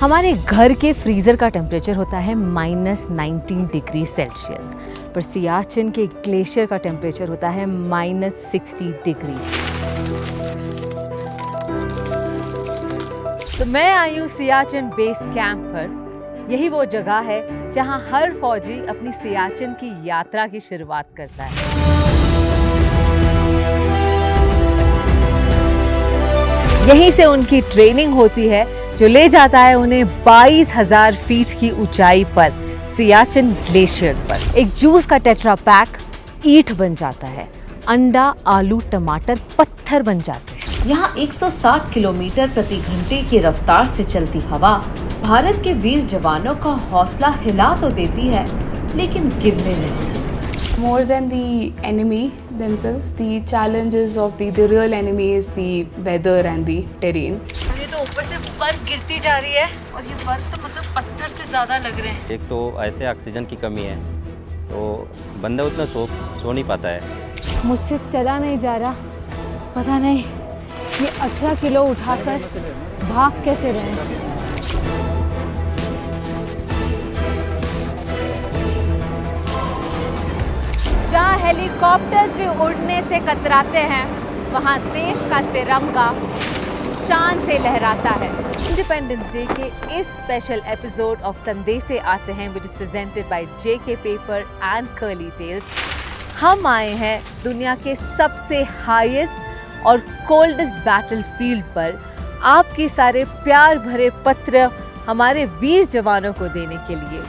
हमारे घर के फ्रीज़र का टेम्परेचर होता है -19 डिग्री सेल्सियस, पर सियाचिन के ग्लेशियर का टेम्परेचर होता है -60 डिग्री। तो मैं आई हूँ सियाचिन बेस कैंप पर। यही वो जगह है जहाँ हर फौजी अपनी सियाचिन की यात्रा की शुरुआत करता है। यहीं से उनकी ट्रेनिंग होती है जो ले जाता है उन्हें 22,000 फीट की ऊंचाई पर सियाचिन ग्लेशियर पर। एक जूस का टेट्रा पैक ईंट बन जाता है, अंडा, आलू, टमाटर पत्थर बन जाते हैं। यहाँ 160 किलोमीटर प्रति घंटे की रफ्तार से चलती हवा भारत के वीर जवानों का हौसला हिला तो देती है, लेकिन गिरने नहीं। More than the enemy themselves, the challenges of the real enemy is the weather and the terrain. ये तो ऊपर से बर्फ गिरती जा रही है और ये बर्फ तो मतलब पत्थर से ज़्यादा लग रहे हैं। एक तो ऐसे ऑक्सीजन की कमी है तो बंदा उतना सो नहीं पाता है। मुझसे चला नहीं जा रहा, पता नहीं ये 18 किलो उठाकर भाग कैसे रहे। जहाँ हेलीकॉप्टर्स भी उड़ने से कतराते हैं, वहाँ देश का तिरंगा शान से लहराता है। इंडिपेंडेंस डे के इस स्पेशल एपिसोड ऑफ संदेशे आते हैं, which is presented by JK Paper and Curly Tales. हम आए हैं दुनिया के सबसे हाईएस्ट और कोल्डेस्ट बैटलफील्ड पर आपके सारे प्यार भरे पत्र हमारे वीर जवानों को देने के लिए।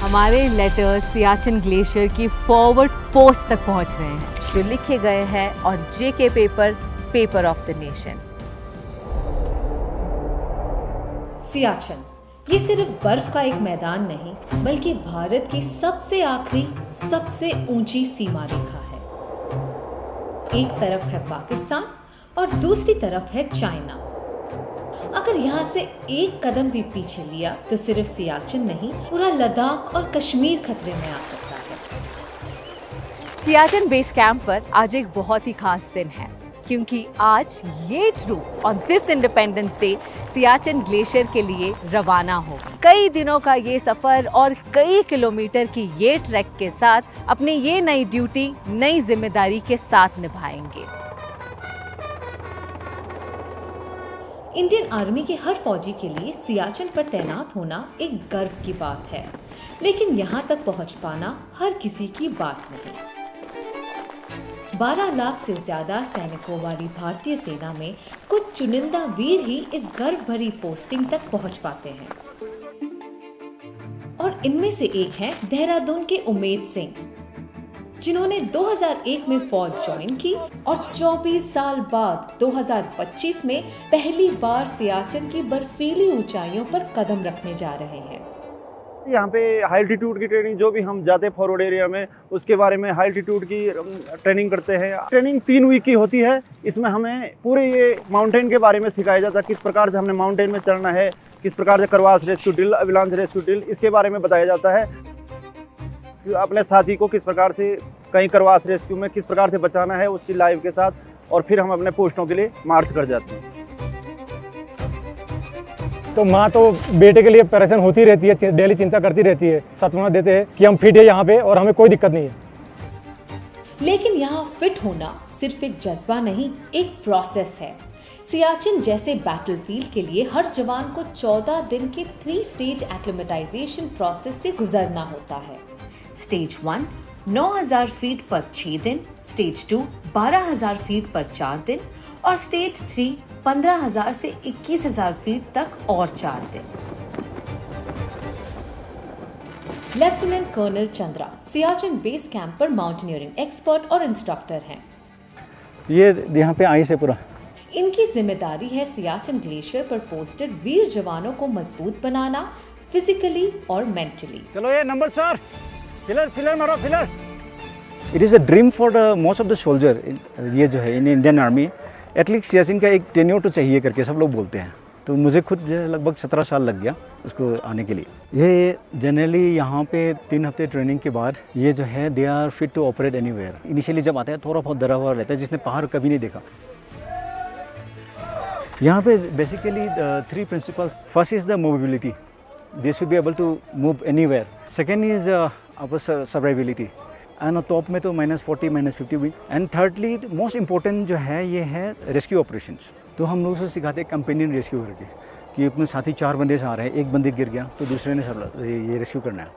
हमारे लेटर सियाचिन ग्लेशियर की फॉरवर्ड पोस्ट तक पहुंच रहे हैं, जो लिखे गए हैं और JK paper, paper of the nation. Siachen ये सिर्फ बर्फ का एक मैदान नहीं, बल्कि भारत की सबसे आखिरी, सबसे ऊंची सीमा रेखा है। एक तरफ है पाकिस्तान और दूसरी तरफ है चाइना। अगर यहाँ से एक कदम भी पीछे लिया तो सिर्फ सियाचिन नहीं, पूरा लद्दाख और कश्मीर खतरे में आ सकता है। सियाचिन बेस कैंप पर आज एक बहुत ही खास दिन है, क्योंकि आज ये troop on this Independence Day Siachen glacier के लिए रवाना होगा। कई दिनों का ये सफर और कई किलोमीटर की ये ट्रैक के साथ अपनी ये नई ड्यूटी नई जिम्मेदारी के साथ निभाएंगे। इंडियन आर्मी के हर फौजी के लिए सियाचिन पर तैनात होना एक गर्व की बात है, लेकिन यहाँ तक पहुँच पाना हर किसी की बात नहीं। 12 लाख से ज्यादा सैनिकों वाली भारतीय सेना में कुछ चुनिंदा वीर ही इस गर्व भरी पोस्टिंग तक पहुँच पाते हैं, और इनमें से एक हैं देहरादून के उमेद सिंह, जिन्होंने 2001 में फौज ज्वाइन की और 24 साल बाद 2025 में पहली बार सियाचिन की बर्फीली ऊंचाइयों पर कदम रखने जा रहे हैं। यहाँ पे हाई एल्टीट्यूड की ट्रेनिंग, जो भी हम जाते हैं फॉरवर्ड एरिया में, उसके बारे में हाई एल्टीट्यूड की ट्रेनिंग करते हैं। ट्रेनिंग 3 वीक की होती है। इसमें हमें पूरे ये माउंटेन के बारे में सिखाया जाता है, किस प्रकार से हमने माउंटेन में चढ़ना है, किस प्रकार से करवास रेस्क्यू ड्रिल, अविलांच रेस्क्यू ड्रिल, इसके बारे में बताया जाता है। अपने साथी को किस प्रकार से कहीं करवास रेस्क्यू में किस प्रकार से बचाना है उसकी लाइव के साथ, और फिर हम अपने पोस्टों के लिए मार्च कर जाते हैं। तो माँ तो बेटे के लिए परेशान होती रहती है, डेली चिंता करती रहती है, सांत्वना देते हैं कि हम फिट है यहाँ पे और हमें कोई दिक्कत नहीं है। लेकिन यहाँ फिट होना सिर्फ एक जज्बा नहीं, एक प्रोसेस है। सियाचिन जैसे बैटलफील्ड के लिए हर जवान को 14 दिन के 3 स्टेज एक्लिमेटाइजेशन प्रोसेस से गुजरना होता है। स्टेज 1 9,000 फीट पर 6 दिन, स्टेज 2 12,000 फीट पर 4 दिन और स्टेज 3 15,000 से 21,000 फीट तक और 4 दिन। Lieutenant colonel Chandra Siachen base camp पर माउंटेनियरिंग एक्सपर्ट और इंस्ट्रक्टर हैं। ये यहाँ पे आई से पूरा इनकी जिम्मेदारी है सियाचिन ग्लेशियर पर पोस्टेड वीर जवानों को मजबूत बनाना, फिजिकली और मेंटली। चलो ये नंबर 4 फिलर मारो filler. It is a dream for most of the soldier. ये जो है in Indian army, at least Siachen का एक टेन्योर तो चाहिए करके सब लोग बोलते हैं। तो मुझे खुद जो है लगभग 17 साल लग गया उसको आने के लिए। ये जनरली यहाँ पे 3 हफ्ते ट्रेनिंग के बाद ये जो है they are fit to operate anywhere. Initially जब आता है थोड़ा बहुत डरा हुआ रहता है, जिसने पहाड़ कभी नहीं देखा। यहाँ पे basically 3 principle. First is the mobility. They should be able to move anywhere. Second is our survivability. And top में तो -40 -50 भी. एंड थर्डली मोस्ट इम्पोर्टेंट जो है ये है रेस्क्यू ऑपरेशंस. तो हम लोग से सिखाते हैं कंपेनियन रेस्क्यू करके कि अपने साथी 4 बंदे से आ रहे हैं, एक बंदे गिर गया तो दूसरे ने सब ये रेस्क्यू करना है.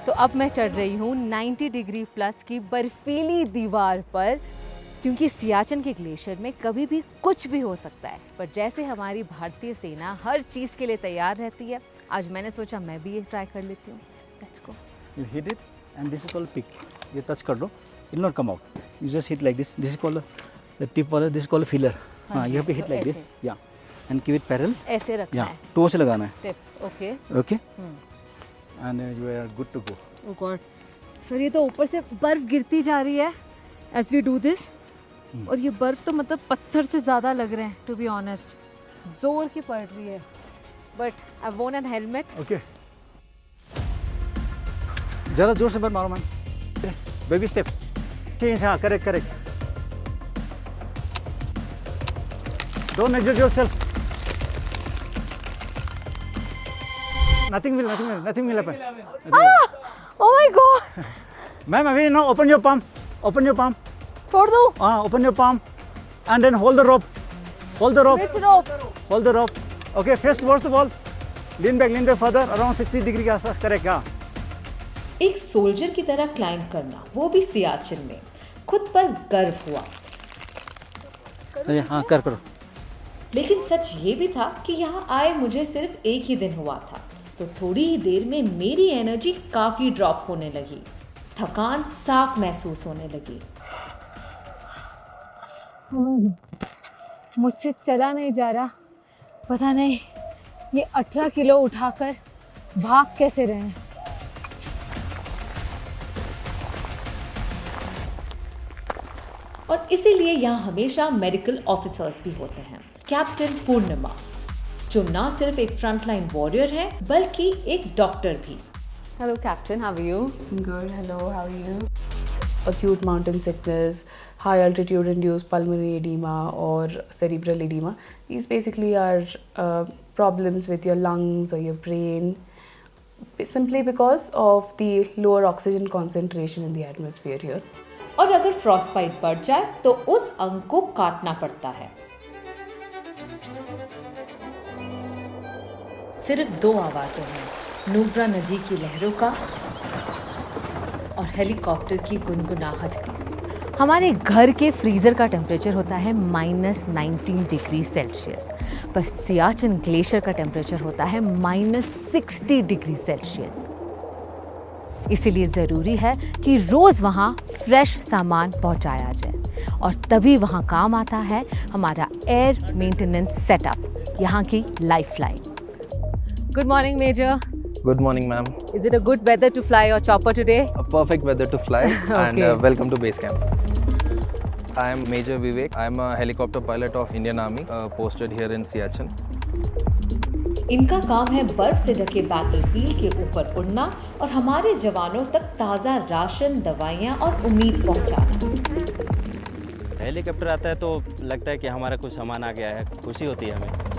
तो अब मैं चढ़ रही हूँ 90 डिग्री प्लस की बर्फीली दीवार पर, क्योंकि सियाचिन के ग्लेशियर में कभी भी कुछ भी हो सकता है. पर जैसे हमारी भारतीय सेना हर चीज़ के लिए तैयार रहती है, आज मैंने सोचा मैं भी ये ट्राई कर लेती हूँ. Let's go. You hit it and this is called pick. ये touch कर दो, it will not come out. You just hit like this. This is called the tip वाला. This is called filler. हाँ हाँ, जी, you have to hit तो like this. ऐसे. Yeah. And keep it parallel. ऐसे रखना Yeah. है. toe से लगाना है. Tip. Okay. Okay. And you are good to go. Oh God sir, ये तो ऊपर से बर्फ गिरती जा रही है एज वी डू दिस. और ये बर्फ तो मतलब पत्थर से ज़्यादा लग रहे हैं, टू बी ऑनेस्ट. जोर की पड़ रही है. बट आई वोन एन हेलमेट. Okay. ज़्यादा जोर से मत मारो मैम. Baby step. Change. हाँ, correct. Don't exert yourself. Nothing will happen. Oh my God. Ma'am, अभी now open your palm. छोड़ दो. Open your palm and then hold the rope. Which rope? Hold the rope. Okay, face towards the wall. Lean back further around 60 degree के आसपास. Correct. हाँ. एक soldier की तरह climb करना, वो भी सियाचिन में, खुद पर गर्व हुआ. हाँ, करो. लेकिन सच ये भी था कि यहाँ आए मुझे सिर्फ एक ही दिन हुआ था, तो थोड़ी ही देर में मेरी एनर्जी काफ़ी ड्रॉप होने लगी. थकान साफ महसूस होने लगी. मुझसे चला नहीं जा रहा. पता नहीं ये 18 किलो उठाकर भाग कैसे रहे हैं. और इसीलिए यहाँ हमेशा मेडिकल ऑफिसर्स भी होते हैं. कैप्टन पूर्णिमा, जो ना सिर्फ एक फ्रंटलाइन वॉरियर है बल्कि एक डॉक्टर भी. Hello captain, how are you? Good. Hello. How are you? Acute mountain sickness, high altitude induced pulmonary edema or cerebral edema. These basically are problems with your lungs or your brain, simply because of the lower oxygen concentration in the atmosphere here. और अगर frostbite बढ़ जाए तो उस अंग को काटना पड़ता है. सिर्फ 2 आवाजें हैं, नुब्रा नदी की लहरों का और हेलीकॉप्टर की गुनगुनाहट की. हमारे घर के फ्रीज़र का टेम्परेचर होता है -19 डिग्री सेल्सियस, पर सियाचिन ग्लेशियर का टेम्परेचर होता है -60 डिग्री सेल्सियस. इसीलिए ज़रूरी है कि रोज़ वहाँ फ्रेश सामान पहुँचाया जाए, और तभी वहाँ काम आता है हमारा एयर मेंटेनेंस सेटअप, यहाँ की lifeline. Good morning major. Good morning, ma'am. Is it a good weather to fly your chopper today? A perfect weather to fly and Okay. welcome to base camp. I am Major Vivek. I am a helicopter pilot of Indian Army posted here in Siachen. इनका काम है बर्फ से ढके battlefield के ऊपर उड़ना और हमारे जवानों तक ताज़ा राशन, दवाइयाँ और उम्मीद पहुँचाना. हेलीकॉप्टर आता है तो लगता है कि हमारा कुछ सामान आ गया है, खुशी होती है हमें.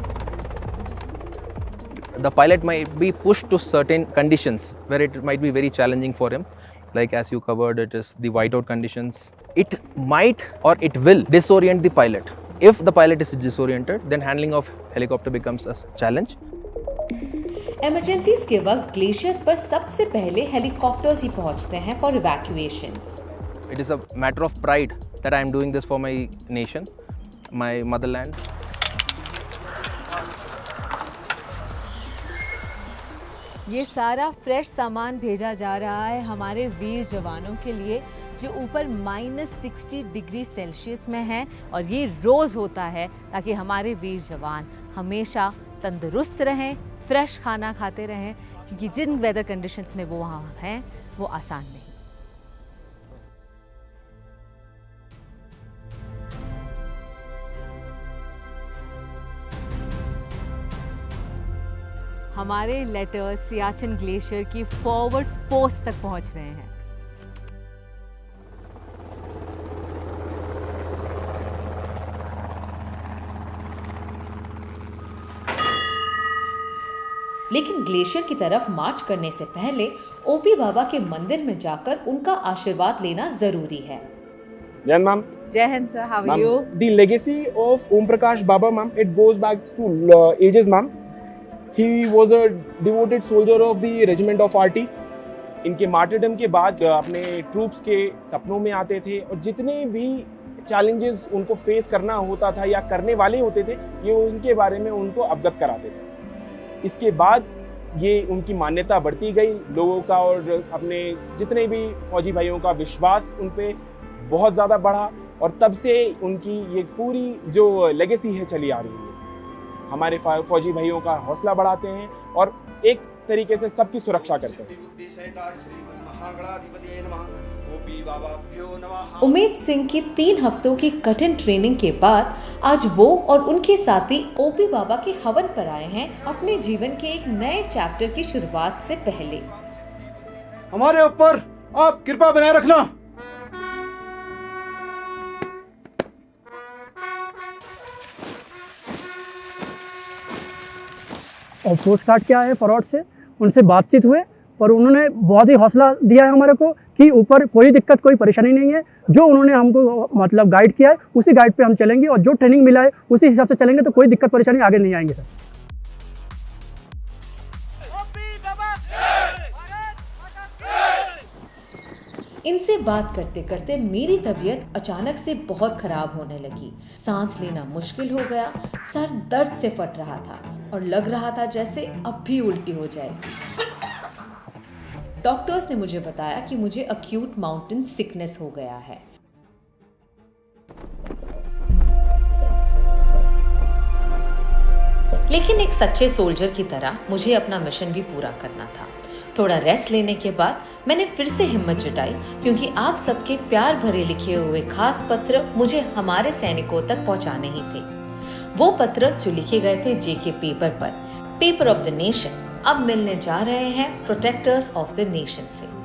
The pilot might be pushed to certain conditions where it might be very challenging for him. Like as you covered, it is the whiteout conditions. It might or it will disorient the pilot. If the pilot is disoriented, then handling of helicopter becomes a challenge. Emergencies के वक्त glaciers पर सबसे पहले helicopters ही पहुंचते हैं for इवैक्यूएशंस. It is a matter of pride that I am doing this for my nation, my motherland. ये सारा fresh सामान भेजा जा रहा है हमारे वीर जवानों के लिए, जो ऊपर -60 डिग्री सेल्सियस में है, और ये रोज़ होता है ताकि हमारे वीर जवान हमेशा तंदुरुस्त रहें, फ्रेश खाना खाते रहें, क्योंकि जिन वेदर कंडीशंस में वो वहाँ हैं वो आसान नहीं. हमारे लेटर्स सियाचिन ग्लेशियर की फॉरवर्ड पोस्ट तक पहुंच रहे हैं. लेकिन ग्लेशियर की तरफ मार्च करने से पहले ओपी बाबा के मंदिर में जाकर उनका आशीर्वाद लेना जरूरी है। Jan ma'am. Jai Hind sir, how are Ma'am, you? the legacy of Om Prakash Baba ma'am, it goes back to ages ma'am. He was a devoted soldier of the regiment of RT. इनके martyrdom के बाद अपने troops के सपनों में आते थे और जितने भी चैलेंजेस उनको फेस करना होता था या करने वाले होते थे, ये उनके बारे में उनको अवगत कराते थे। इसके बाद ये उनकी मान्यता बढ़ती गई लोगों का, और अपने जितने भी फौजी भाइयों का विश्वास उन पे बहुत ज़्यादा बढ़ा, और तब से उनकी ये पूरी जो लेगेसी है चली आ रही है। हमारे फौजी भाइयों का हौसला बढ़ाते हैं और एक तरीके से सबकी सुरक्षा करते हैं। उमेद सिंह की 3 हफ्तों की कठिन ट्रेनिंग के बाद आज वो और उनके साथी ओपी बाबा के हवन पर आए हैं अपने जीवन के एक नए चैप्टर की शुरुआत से पहले। हमारे ऊपर आप कृपा बनाए रखना। और पोस्ट कार्ड क्या है फॉरवर्ड से उनसे बातचीत हुए, पर उन्होंने बहुत ही हौसला दिया है हमारे को कि ऊपर कोई दिक्कत कोई परेशानी नहीं है। जो उन्होंने हमको मतलब गाइड किया है उसी गाइड पे हम चलेंगे, और जो ट्रेनिंग मिला है उसी हिसाब से चलेंगे, तो कोई दिक्कत परेशानी आगे नहीं आएंगे सर। इनसे बात करते करते मेरी तबीयत अचानक से बहुत खराब होने लगी। सांस लेना मुश्किल हो गया, सर दर्द से फट रहा था और लग रहा था जैसे अब भी उल्टी हो जाएगी। डॉक्टर्स ने मुझे बताया कि मुझे अक्यूट माउंटेन सिकनेस हो गया है। लेकिन एक सच्चे सोल्जर की तरह मुझे अपना मिशन भी पूरा करना था। थोड़ा रेस्ट लेने के बाद मैंने फिर से हिम्मत जुटाई, क्योंकि आप सबके प्यार भरे लिखे हुए खास पत्र मुझे हमारे सैनिकों तक पहुंचाने ही थे। वो पत्र जो लिखे गए थे जेके पेपर पर, पेपर ऑफ द नेशन, अब मिलने जा रहे हैं प्रोटेक्टर्स ऑफ द नेशन से।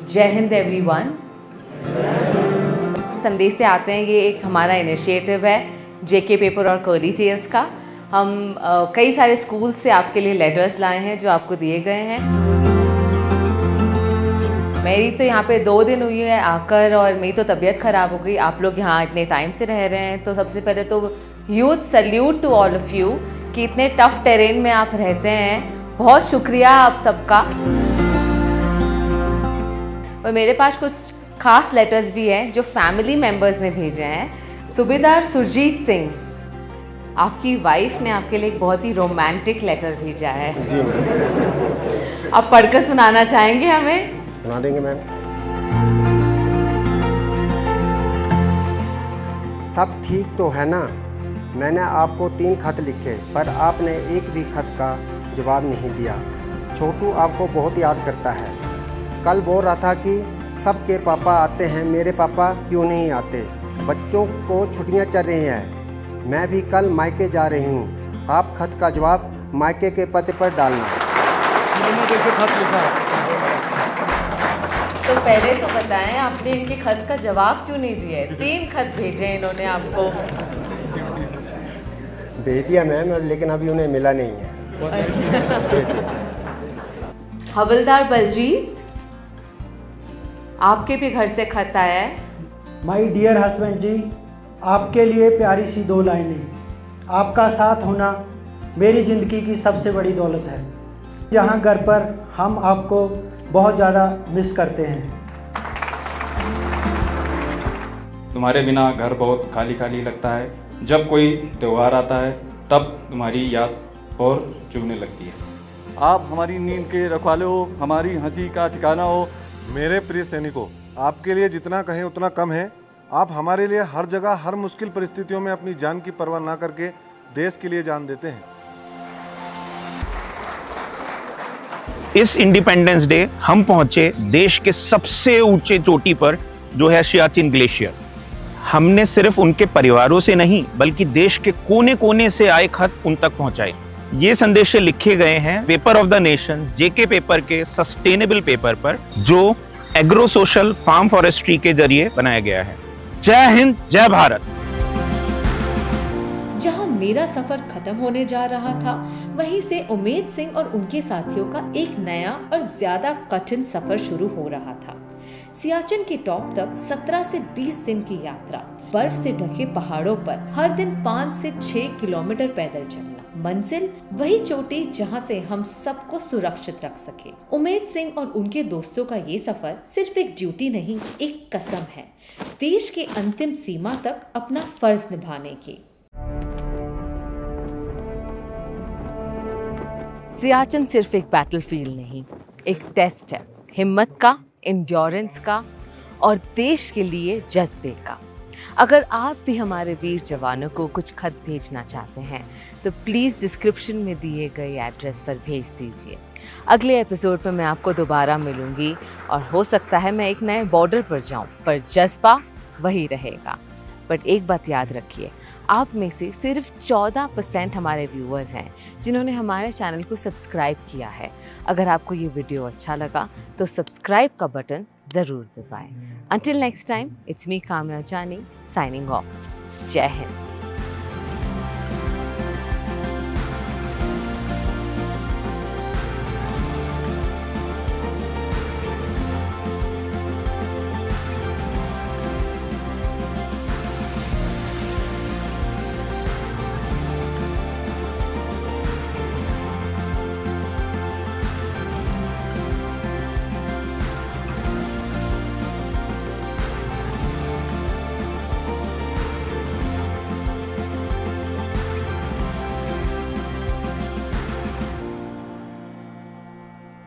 जय हिंद एवरीवन। संदेश से आते हैं, ये एक हमारा इनिशिएटिव है जेके पेपर और कर्ली टेल्स का। हम कई सारे स्कूल से आपके लिए लेटर्स लाए हैं जो आपको दिए गए हैं। मेरी तो यहाँ पे 2 दिन हुई है आकर, और मेरी तो तबीयत ख़राब हो गई। आप लोग यहाँ इतने टाइम से रह रहे हैं, तो सबसे पहले तो huge salute to all of you कि इतने टफ टेरेन में आप रहते हैं। बहुत शुक्रिया आप सबका। और मेरे पास कुछ खास लेटर्स भी हैं जो फैमिली मेंबर्स ने भेजे हैं। सूबेदार सुरजीत सिंह, आपकी वाइफ ने आपके लिए एक बहुत ही रोमांटिक लेटर भेजा है जी। आप पढ़कर सुनाना चाहेंगे हमें? सुना देंगे मैम। सब ठीक तो है ना? मैंने आपको 3 खत लिखे, पर आपने एक भी खत का जवाब नहीं दिया। छोटू आपको बहुत याद करता है। कल बोल रहा था कि सबके पापा आते हैं, मेरे पापा क्यों नहीं आते? बच्चों को छुट्टियां चल रही हैं, मैं भी कल मायके जा रही हूँ। आप खत का जवाब मायके के पते पर डालना। मैंने जैसे खत लिखा है। तो पहले तो बताएं, आपने इनके खत का जवाब क्यों नहीं दिया है? 3 खत भेजे इन्होंने आपको। भेज दिया मैम, लेकिन अभी उन्हें मिला नहीं है। हवलदार बलजीत, आपके भी घर से खत आया है। माय डियर हस्बैंड जी, आपके लिए प्यारी सी 2 लाइनें। आपका साथ होना मेरी ज़िंदगी की सबसे बड़ी दौलत है। जहाँ घर पर हम आपको बहुत ज़्यादा मिस करते हैं। तुम्हारे बिना घर बहुत खाली खाली लगता है। जब कोई त्यौहार आता है तब तुम्हारी याद और चुभने लगती है। आप हमारी नींद के रखवाले हो, हमारी हंसी का ठिकाना हो। मेरे प्रिय सैनिकों, आपके लिए जितना कहें उतना कम है। आप हमारे लिए हर जगह हर मुश्किल परिस्थितियों में अपनी जान की परवाह ना करके देश के लिए जान देते हैं। इस इंडिपेंडेंस डे हम पहुंचे देश के सबसे ऊंचे चोटी पर, जो है सियाचिन ग्लेशियर। हमने सिर्फ उनके परिवारों से नहीं बल्कि देश के कोने कोने से आए खत उन तक पहुंचाए। ये संदेश लिखे गए हैं paper of the nation JK paper के सस्टेनेबल पेपर पर, जो एग्रो सोशल फार्म फॉरेस्ट्री के जरिए बनाया गया है। जय हिंद, जय भारत। जहां मेरा सफर खत्म होने जा रहा था, वहीं से उमेद सिंह और उनके साथियों का एक नया और ज्यादा कठिन सफर शुरू हो रहा था। सियाचिन के टॉप तक 17 से 20 दिन की यात्रा, बर्फ से ढके पहाड़ों पर हर दिन 5 से 6 किलोमीटर पैदल चलना, मंजिल वही चोटी जहां से हम सबको सुरक्षित रख सके। उमेद सिंह और उनके दोस्तों का ये सफर सिर्फ एक ड्यूटी नहीं, एक कसम है देश के अंतिम सीमा तक अपना फर्ज निभाने की। सियाचिन सिर्फ एक बैटलफील्ड नहीं, एक टेस्ट है हिम्मत का, एंड्योरेंस का और देश के लिए जज्बे का। अगर आप भी हमारे वीर जवानों को कुछ खत भेजना चाहते हैं तो प्लीज़ डिस्क्रिप्शन में दिए गए एड्रेस पर भेज दीजिए। अगले एपिसोड पर मैं आपको दोबारा मिलूंगी और हो सकता है मैं एक नए बॉर्डर पर जाऊं, पर जज्बा वही रहेगा। बट एक बात याद रखिए, आप में से सिर्फ 14% हमारे व्यूअर्स हैं जिन्होंने हमारे चैनल को सब्सक्राइब किया है। अगर आपको ये वीडियो अच्छा लगा तो सब्सक्राइब का बटन ज़रूर दबाएं। Until next time, it's me Kamya Jani signing off. Jai Hind.